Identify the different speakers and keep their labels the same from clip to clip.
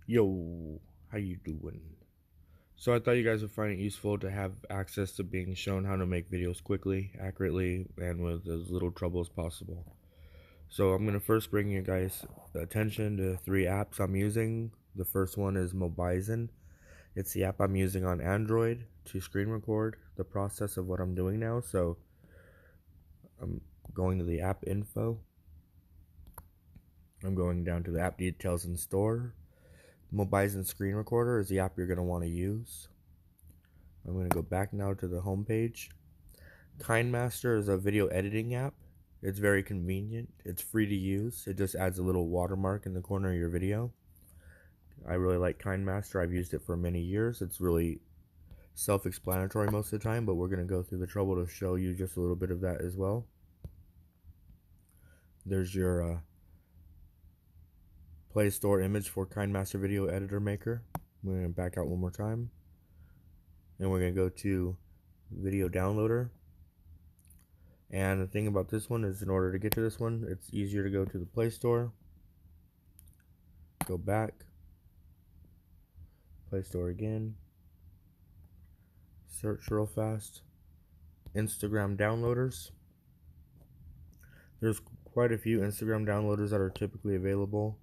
Speaker 1: Yo, how you doing? So I thought you guys would find it useful to have access to being shown how to make videos quickly, accurately, and with as little trouble as possible. So I'm going to first bring you guys attention to 3 apps I'm using. The first one is Mobizen. It's the app I'm using on Android to screen record the process of what I'm doing now. So I'm going to the app info. I'm going down to the app details and store. Mobizen Screen Recorder is the app you're going to want to use. I'm going to go back now to the home page. Kinemaster is a video editing app. It's very convenient. It's free to use. It just adds a little watermark in the corner of your video. I really like Kinemaster. I've used it for many years. It's really self-explanatory most of the time, but we're going to go through the trouble to show you just a little bit of that as well. There's your Play Store image for Kinemaster Video Editor Maker. I'm going to back out one more time. And we're going to go to Video Downloader. And the thing about this one is, in order to get to this one, it's easier to go to the Play Store, go back, Play Store again, search real fast, Instagram downloaders. There's quite a few Instagram downloaders that are typically available.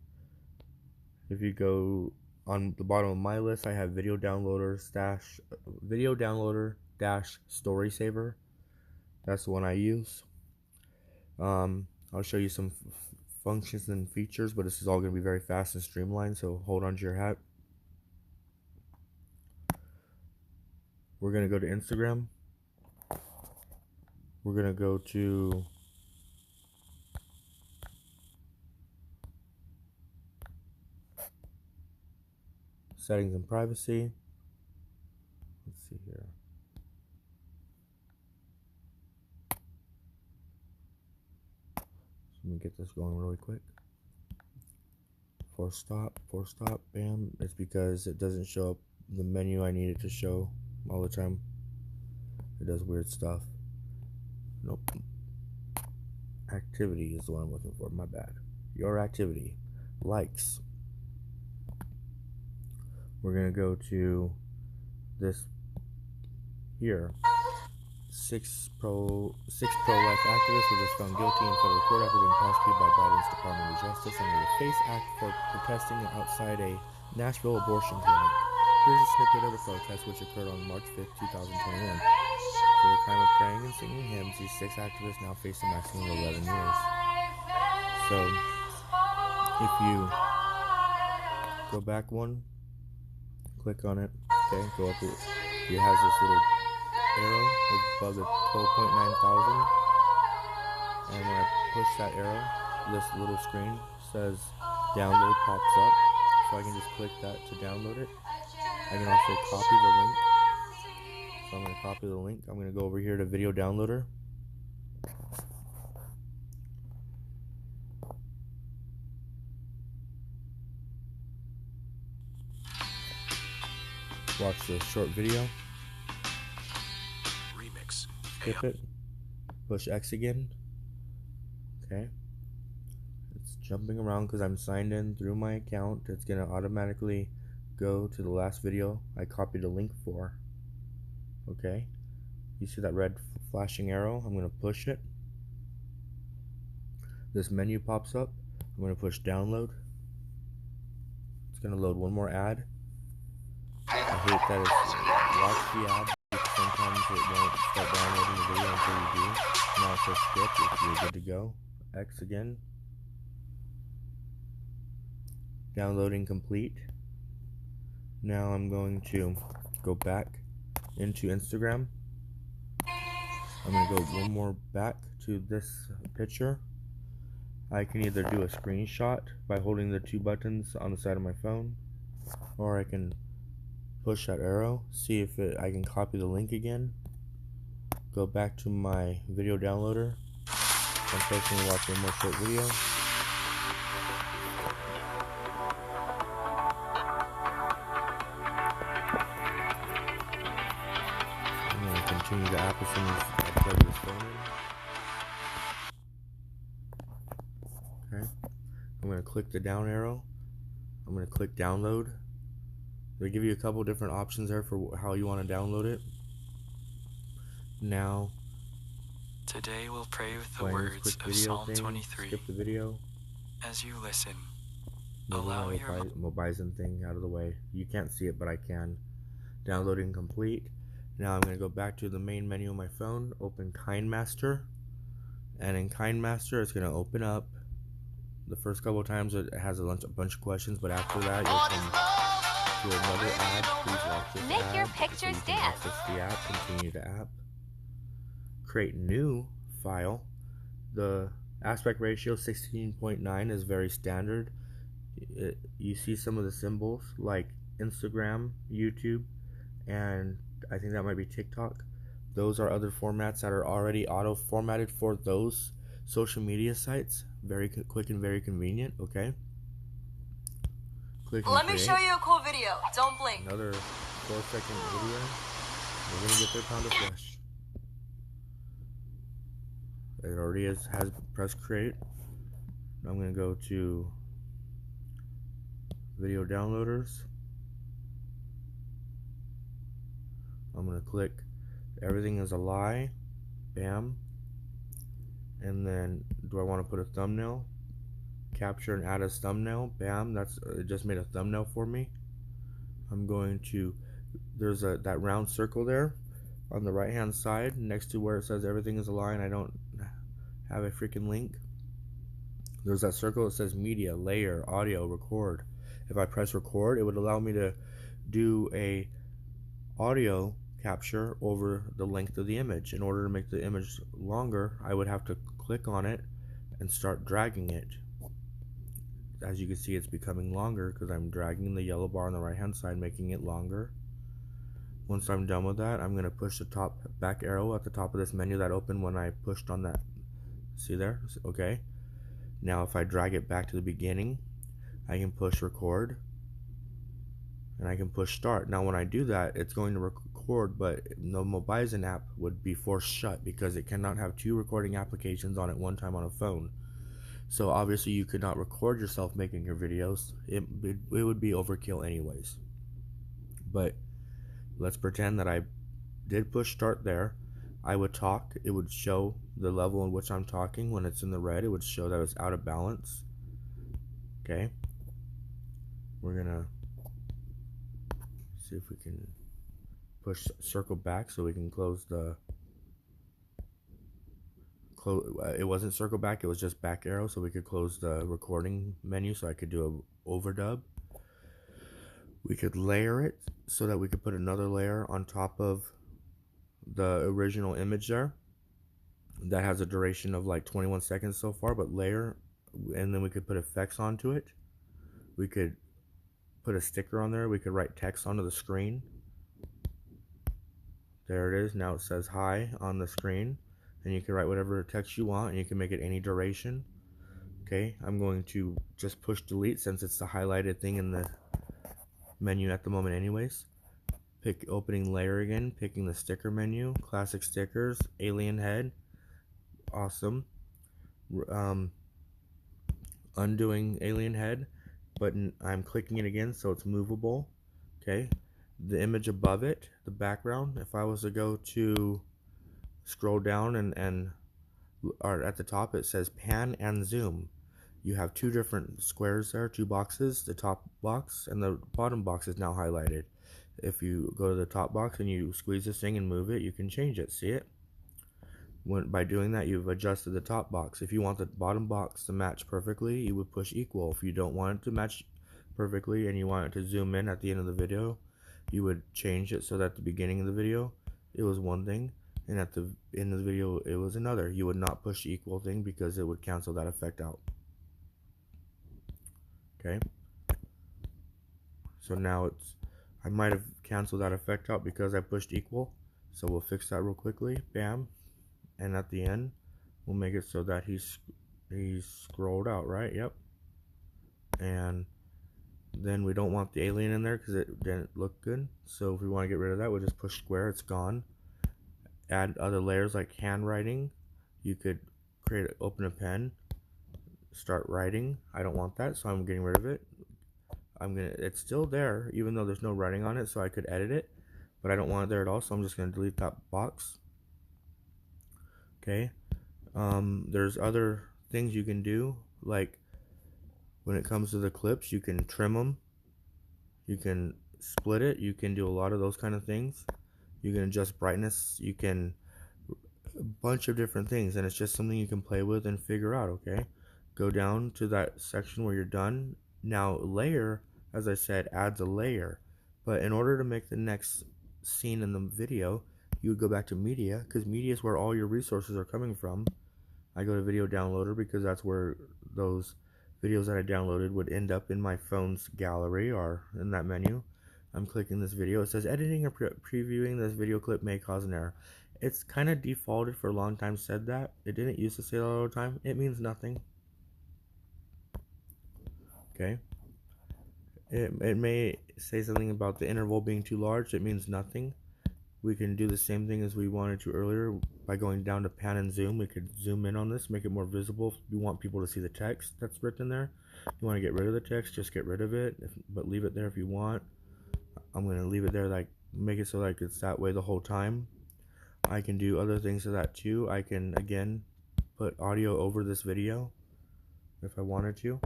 Speaker 1: If you go on the bottom of my list, I have video downloader dash story saver. That's the one I use. I'll show you some functions and features, but this is all going to be very fast and streamlined, so hold on to your hat. We're going to go to Instagram. We're going to go to settings and privacy. Let's see here. Let me get this going really quick. Force stop, bam. It's because it doesn't show up the menu I need it to show all the time. It does weird stuff. Nope. Activity is the one I'm looking for, my bad. Your activity. Likes. We're gonna go to this here. Six pro-life activists were just found guilty in federal court after being prosecuted by Biden's Department of Justice under the FACE Act for protesting outside a Nashville abortion clinic. Here's a snippet of the protest, which occurred on March 5th, 2021. For the crime of praying and singing hymns, these 6 activists now face a maximum of 11 years. So, if you go back one, click on it, okay, go up it. It has this little arrow above the 12.9 thousand, and when I push that arrow, this little screen says download pops up, so I can just click that to download it. I can also copy the link, so I'm going to copy the link. I'm going to go over here to video downloader. Watch the short video. Skip it. Push X again. Okay. It's jumping around because I'm signed in through my account. It's going to automatically go to the last video I copied a link for. Okay. You see that red flashing arrow? I'm going to push it. This menu pops up. I'm going to push download. It's going to load one more ad. I hate that it's watch the ad. Sometimes it won't start downloading the video until you do. Now it says skip if you're good to go. X again. Downloading complete. Now I'm going to go back into Instagram. I'm going to go one more back to this picture. I can either do a screenshot by holding the 2 buttons on the side of my phone, or I can push that arrow, see if I can copy the link again, go back to my video downloader. I'm personally watching one more short video. I'm going to continue the app as soon as I plug this phone in. Okay. I'm going to click the down arrow. I'm going to click download. They give you a couple different options there for how you want to download it. Now,
Speaker 2: today we'll pray with the words of Psalm 23.
Speaker 1: Skip the video.
Speaker 2: As you listen,
Speaker 1: Moving
Speaker 2: allow
Speaker 1: my
Speaker 2: your
Speaker 1: Mobizen thing out of the way. You can't see it, but I can. Downloading complete. Now I'm going to go back to the main menu on my phone, open Kinemaster, and in Kinemaster it's going to open up. The first couple of times it has a bunch of questions, but after that you'll come to another ad. Please watch this
Speaker 3: Make
Speaker 1: ad
Speaker 3: your
Speaker 1: so
Speaker 3: pictures
Speaker 1: you can
Speaker 3: dance.
Speaker 1: access the app, continue the app, create new file. The aspect ratio 16.9 is very standard. You see some of the symbols like Instagram, YouTube, and I think that might be TikTok. Those are other formats that are already auto formatted for those social media sites. Very quick and very convenient. Okay. Click
Speaker 3: Let me show you a cool video. Don't blink.
Speaker 1: Another 4-second video. We're gonna get their pound of flesh. It already has pressed create. I'm gonna go to video downloaders. I'm gonna click everything is a lie. Bam. And then do I want to put a thumbnail? Capture and add as thumbnail. Bam. That's it. Just made a thumbnail for me. I'm going to, there's that round circle there on the right hand side next to where it says everything is a lie and I don't have a freaking link. There's that circle that says media, layer, audio, record. If I press record, it would allow me to do a audio capture over the length of the image. In order to make the image longer, I would have to click on it and start dragging it. As you can see, it's becoming longer because I'm dragging the yellow bar on the right hand side, making it longer. Once I'm done with that, I'm going to push the top back arrow at the top of this menu that opened when I pushed on that. See there? Okay. Now if I drag it back to the beginning, I can push record and I can push start. Now when I do that, it's going to record, but the Mobizen app would be forced shut because it cannot have two recording applications on at one time on a phone. So obviously you could not record yourself making your videos. It would be overkill anyways. But let's pretend that I did push start there. I would talk. It would show the level in which I'm talking. When it's in the red, it would show that it's out of balance. Okay. We're gonna see if we can push circle back so we can close the it wasn't circle back, it was just back arrow, so we could close the recording menu so I could do a overdub. We could layer it so that we could put another layer on top of the original image there. That has a duration of like 21 seconds so far, but layer, and then we could put effects onto it. We could put a sticker on there. We could write text onto the screen. There it is. Now it says hi on the screen, and you can write whatever text you want, and you can make it any duration. Okay, I'm going to just push delete since it's the highlighted thing in the menu at the moment anyways. Pick opening layer again, picking the sticker menu, classic stickers, alien head, awesome. Undoing alien head, but I'm clicking it again so it's movable. Okay, the image above it, the background, if I was to go to scroll down and or at the top it says pan and zoom. You have two different squares there, two boxes. The top box and the bottom box is now highlighted. If you go to the top box and you squeeze this thing and move it, you can change it. See it? By doing that, you've adjusted the top box. If you want the bottom box to match perfectly, you would push equal. If you don't want it to match perfectly and you want it to zoom in at the end of the video, you would change it so that at the beginning of the video it was one thing and at the end of the video it was another. You would not push the equal thing because it would cancel that effect out. Okay, so now I might have canceled that effect out because I pushed equal, so we'll fix that real quickly. Bam. And at the end we'll make it so that he's scrolled out, right? Yep. And then we don't want the alien in there because it didn't look good, so if we want to get rid of that, we'll just push square. It's gone. Add other layers like handwriting. You could open a pen, start writing. I don't want that, so I'm getting rid of it. it's still there even though there's no writing on it, so I could edit it, but I don't want it there at all, so I'm just gonna delete that box. Okay. There's other things you can do, like when it comes to the clips, you can trim them, you can split it, you can do a lot of those kind of things. You can adjust brightness, you can a bunch of different things, and it's just something you can play with and figure out. Okay, go down to that section where you're done. Now layer, as I said, adds a layer, but in order to make the next scene in the video, you would go back to media, because media is where all your resources are coming from. I go to video downloader because that's where those videos that I downloaded would end up in my phone's gallery or in that menu. I'm clicking this video. It says editing or previewing this video clip may cause an error. It's kind of defaulted for a long time, said that. It didn't used to say that all the time. It means nothing. Okay. It may say something about the interval being too large. It means nothing. We can do the same thing as we wanted to earlier by going down to pan and zoom. We could zoom in on this, make it more visible. If you want people to see the text that's written there. You want to get rid of the text, just get rid of it, but leave it there if you want. I'm going to leave it there, like make it so like it's that way the whole time. I can do other things to that too. I can again put audio over this video if I wanted to.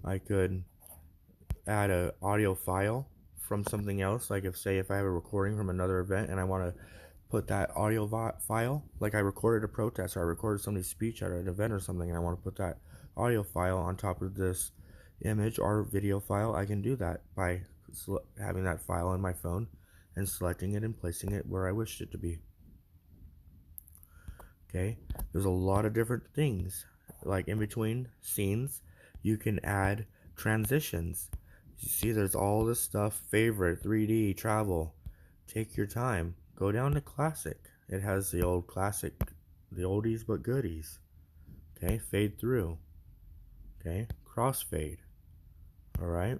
Speaker 1: I could add an audio file from something else, like if I have a recording from another event and I want to put that audio file, like I recorded a protest or I recorded somebody's speech at an event or something, and I want to put that audio file on top of this image or video file, I can do that by having that file in my phone and selecting it and placing it where I wished it to be. Okay, there's a lot of different things, like in between scenes you can add transitions. You see there's all this stuff, favorite, 3D, travel. Take your time, go down to classic. It has the old classic, the oldies but goodies. Okay, fade through. Okay, crossfade. All right,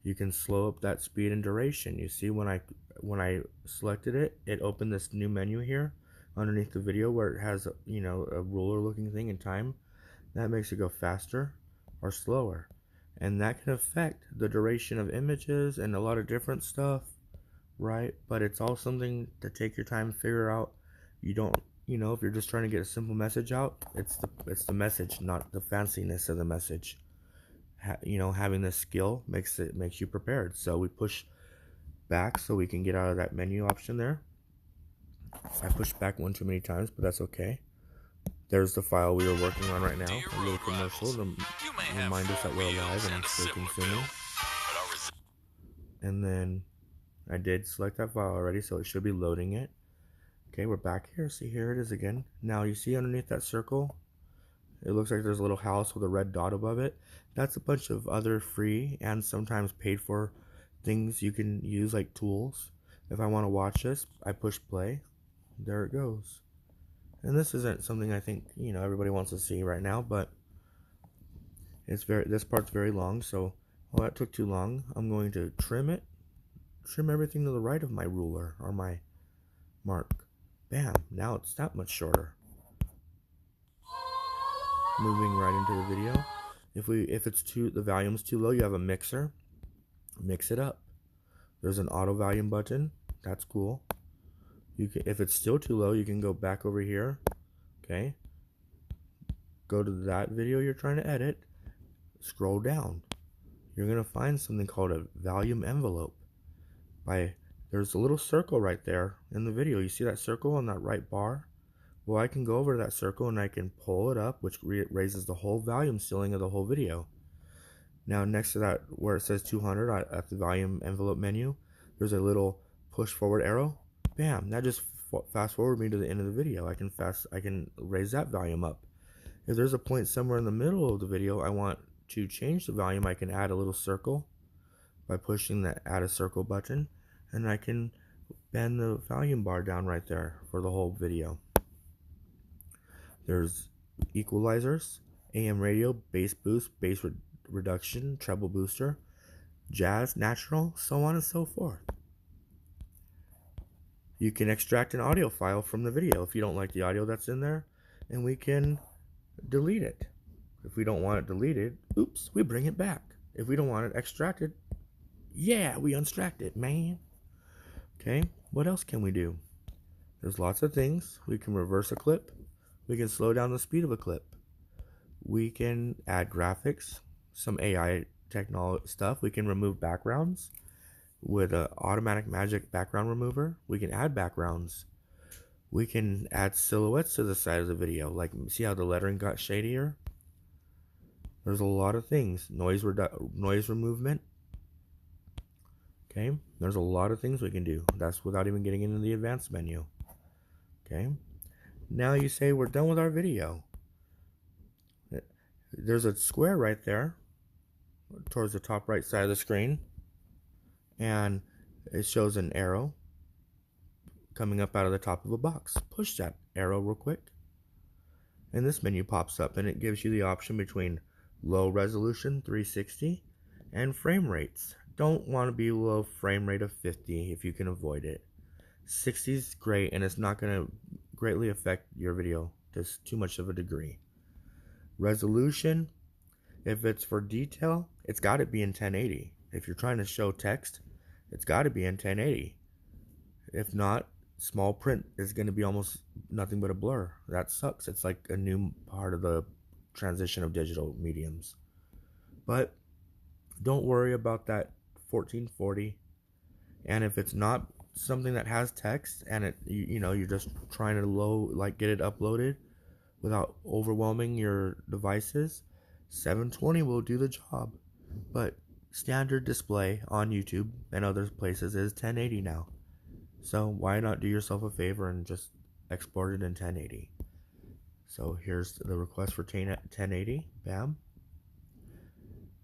Speaker 1: you can slow up that speed and duration. You see when I selected it, it opened this new menu here underneath the video where it has a ruler looking thing in time. That makes it go faster or slower, and that can affect the duration of images and a lot of different stuff, right? But it's all something to take your time and figure out. You don't, if you're just trying to get a simple message out, it's the message, not the fanciness of the message. Having this skill makes you prepared. So we push back so we can get out of that menu option there. I pushed back one too many times, but that's okay. There's the file we were working on right now. A little commercial to remind us that we're alive and still consuming. And then I did select that file already, so it should be loading it. Okay, we're back here. See, here it is again. Now you see underneath that circle, it looks like there's a little house with a red dot above it. That's a bunch of other free and sometimes paid for things you can use, like tools. If I want to watch this, I push play. There it goes. And this isn't something I think everybody wants to see right now, but this part's very long, so that took too long. I'm going to trim everything to the right of my ruler or my mark. Bam, now it's that much shorter. Moving right into the video. If the volume's too low, you have a mixer. Mix it up. There's an auto volume button. That's cool. If it's still too low, you can go back over here. Okay. Go to that video you're trying to edit. Scroll down. You're gonna find something called a volume envelope. There's a little circle right there in the video. You see that circle on that right bar? Well, I can go over to that circle and I can pull it up, which raises the whole volume ceiling of the whole video. Now, next to that, where it says 200 at the volume envelope menu, there's a little push forward arrow. Bam! That just fast forward me to the end of the video. I can raise that volume up. If there's a point somewhere in the middle of the video I want to change the volume, I can add a little circle by pushing the add a circle button, and I can bend the volume bar down right there for the whole video. There's equalizers, AM radio, bass boost, bass reduction, treble booster, jazz, natural, so on and so forth. You can extract an audio file from the video if you don't like the audio that's in there, and we can delete it. If we don't want it deleted, oops, we bring it back. If we don't want it extracted, yeah, we unstract it, man. Okay, what else can we do? There's lots of things. We can reverse a clip. We can slow down the speed of a clip. We can add graphics, some AI technology stuff. We can remove backgrounds with an automatic magic background remover. We can add backgrounds. We can add silhouettes to the side of the video. Like, see how the lettering got shadier? There's a lot of things. Noise removement. Okay, there's a lot of things we can do. That's without even getting into the advanced menu. Okay, now you say we're done with our video. There's a square right there towards the top right side of the screen, and it shows an arrow coming up out of the top of a box. Push that arrow real quick, and this menu pops up, and it gives you the option between low resolution 360 and frame rates. Don't want to be below frame rate of 50 if you can avoid it. 60 is great, and it's not going to greatly affect your video to too much of a degree. Resolution, if it's for detail, it's got to be in 1080. If you're trying to show text, it's got to be in 1080. If not, small print is going to be almost nothing but a blur. That sucks. It's like a new part of the transition of digital mediums. But don't worry about that 1440. And if it's not something that has text and you're just trying to get it uploaded without overwhelming your devices, 720 will do the job. But standard display on YouTube and other places is 1080 now. So why not do yourself a favor and just export it in 1080? So here's the request for 1080. Bam.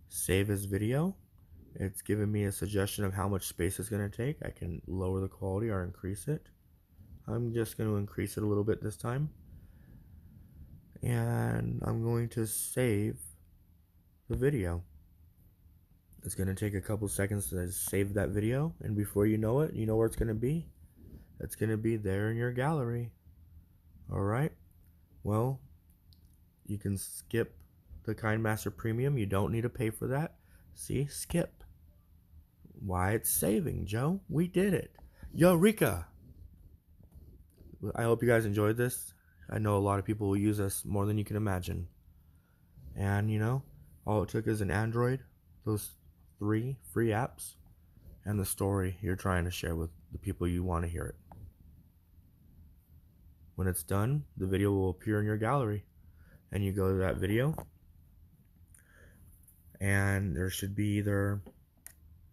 Speaker 1: Save as video. It's giving me a suggestion of how much space it's going to take. I can lower the quality or increase it. I'm just going to increase it a little bit this time. And I'm going to save the video. It's going to take a couple seconds to save that video, and before you know it, you know where it's going to be? It's going to be there in your gallery. Alright? Well, you can skip the Kinemaster Premium. You don't need to pay for that. See? Skip. Why, it's saving, Joe. We did it. Eureka! I hope you guys enjoyed this. I know a lot of people will use this more than you can imagine. And, all it took is an Android, those 3 free apps, and the story you're trying to share with the people you want to hear it. When it's done, the video will appear in your gallery, and you go to that video, and there should be either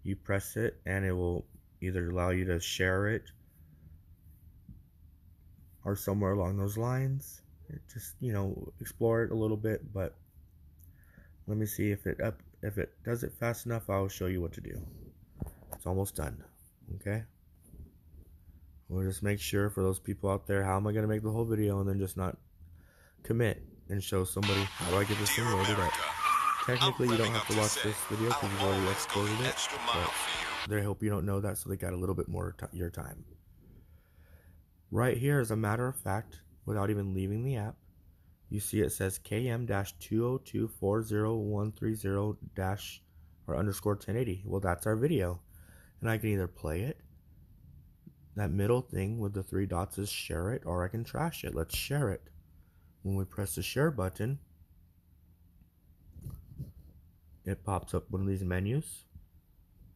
Speaker 1: you press it and it will either allow you to share it or somewhere along those lines. Just explore it a little bit, but let me see if it does it fast enough. I'll show you what to do. It's almost done. Okay, we'll just make sure for those people out there, how am I going to make the whole video and then just not commit and show somebody how do I get this thing loaded up. Technically, you don't have to watch this video because you've already exported it, but they hope you don't know that, so they got a little bit more your time. Right here, as a matter of fact, without even leaving the app, you see it says KM-202404130- or underscore 1080. Well, that's our video, and I can either play it. That middle thing with the 3 dots is share it, or I can trash it. Let's share it. When we press the share button, it pops up one of these menus,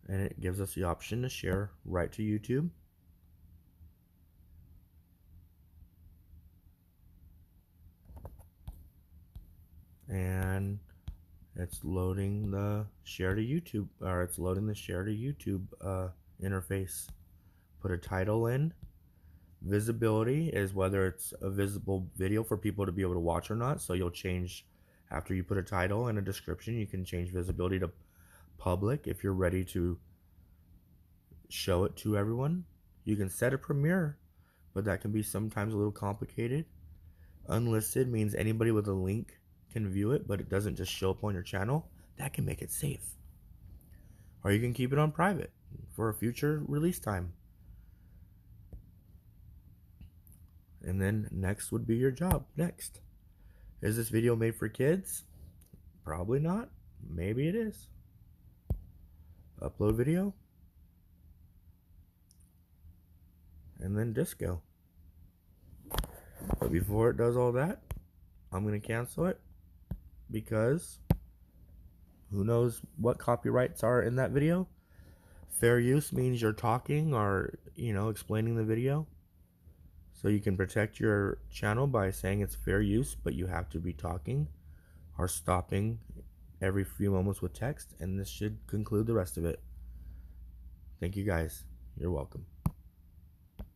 Speaker 1: and it gives us the option to share right to YouTube. And it's loading the share to YouTube, or it's loading the share to YouTube interface. Put a title in. Visibility is whether it's a visible video for people to be able to watch or not. So you'll change after you put a title and a description. You can change visibility to public if you're ready to show it to everyone. You can set a premiere, but that can be sometimes a little complicated. Unlisted means anybody with a link can view it, but it doesn't just show up on your channel. That can make it safe. Or you can keep it on private for a future release time. And then next would be your job. Next. Is this video made for kids? Probably not. Maybe it is. upload video, and then disco. But before it does all that, I'm going to cancel it because who knows what copyrights are in that video. Fair use means you're talking or, explaining the video. So you can protect your channel by saying it's fair use, but you have to be talking or stopping every few moments with text, and this should conclude the rest of it. Thank you guys. You're welcome.